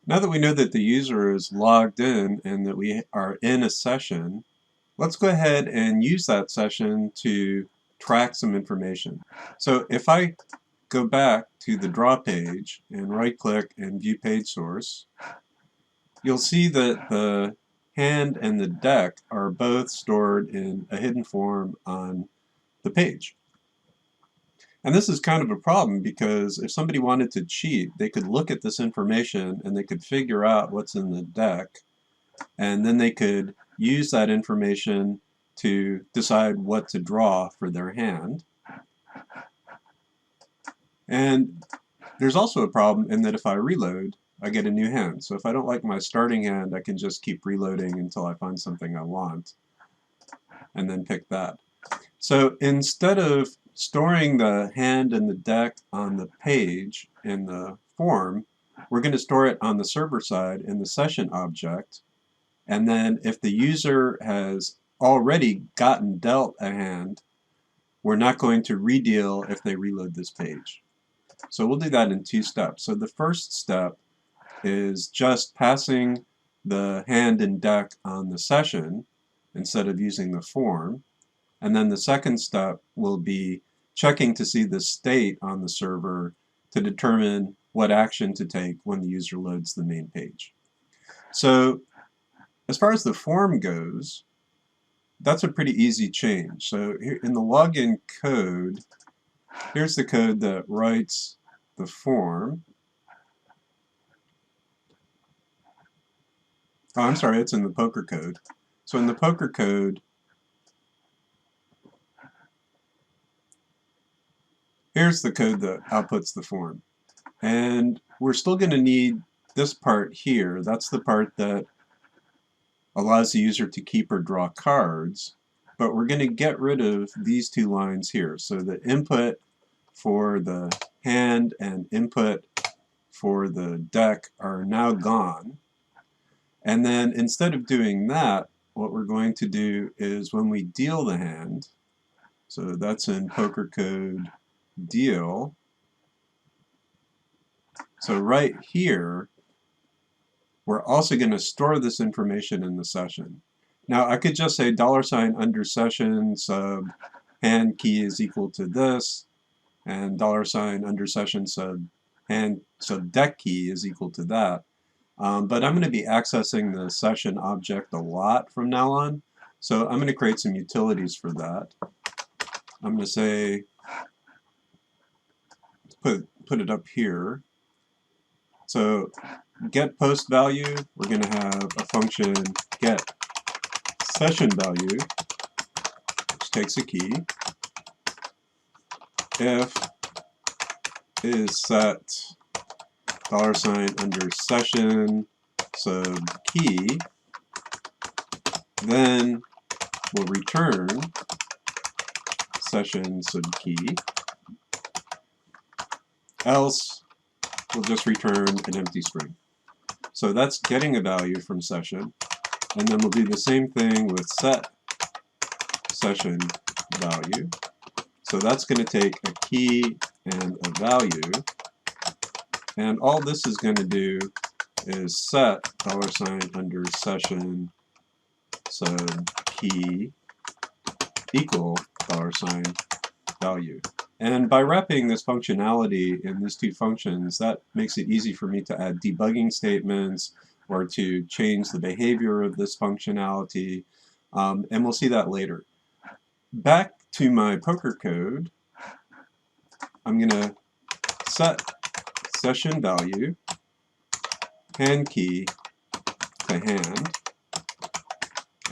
Now that we know that the user is logged in and that we are in a session, let's go ahead and use that session to track some information. So if I go back to the draw page and right-click and view page source, you'll see that the hand and the deck are both stored in a hidden form on the page. And this is kind of a problem because if somebody wanted to cheat, they could look at this information and they could figure out what's in the deck, and then they could use that information to decide what to draw for their hand. And there's also a problem in that if I reload, I get a new hand. So if I don't like my starting hand, I can just keep reloading until I find something I want and then pick that. So instead of storing the hand and the deck on the page in the form, we're going to store it on the server side in the session object. And then if the user has already gotten dealt a hand, we're not going to redeal if they reload this page. So we'll do that in two steps. So the first step is just passing the hand and deck on the session instead of using the form. And then the second step will be checking to see the state on the server to determine what action to take when the user loads the main page. So as far as the form goes, that's a pretty easy change. So here in the login code, here's the code that writes the form. Oh, I'm sorry, it's in the poker code. So in the poker code, here's the code that outputs the form. And we're still going to need this part here. That's the part that allows the user to keep or draw cards. But we're going to get rid of these two lines here. So the input for the hand and input for the deck are now gone. And then instead of doing that, what we're going to do is when we deal the hand, so that's in poker code deal. So right here, we're also going to store this information in the session. Now I could just say $under session sub hand key is equal to this, and $under session sub hand sub deck key is equal to that. But I'm going to be accessing the session object a lot from now on, so I'm going to create some utilities for that. I'm going to say, put it up here. So get post value, we're going to have a function get session value, which takes a key. If is set $under session sub key, then we'll return session sub key, else we'll just return an empty string. So that's getting a value from session, and then we'll do the same thing with set session value. So that's going to take a key and a value, and all this is going to do is set $under session sub key equal $value. And by wrapping this functionality in these two functions, that makes it easy for me to add debugging statements or to change the behavior of this functionality, and we'll see that later. Back to my poker code, I'm going to set session value hand key to hand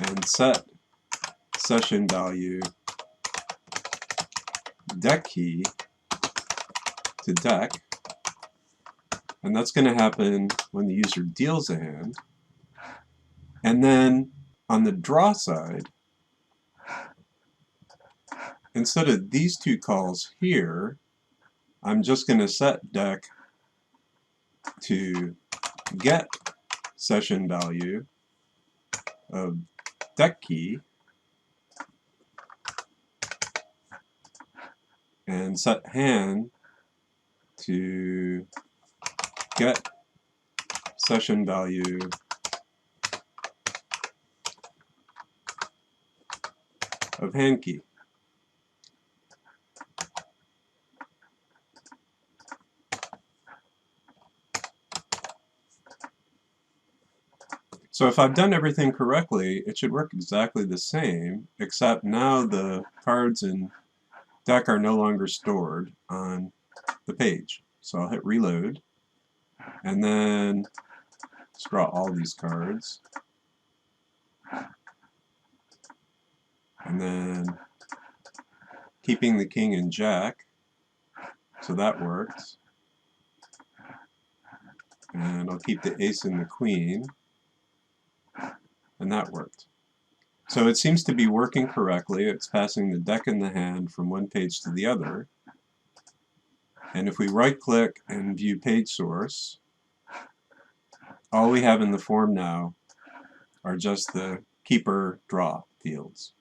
and set session value deck key to deck, and that's going to happen when the user deals a hand. And then on the draw side, instead of these two calls here, I'm just going to set deck to get session value of deck key and set hand to get session value of hand key. So if I've done everything correctly, it should work exactly the same, except now the cards in deck are no longer stored on the page. So I'll hit reload, and then let's draw all these cards. And then keeping the king and jack, so that works. And I'll keep the ace and the queen, and that worked. So it seems to be working correctly. It's passing the deck and the hand from one page to the other. And if we right-click and view page source, all we have in the form now are just the keeper draw fields.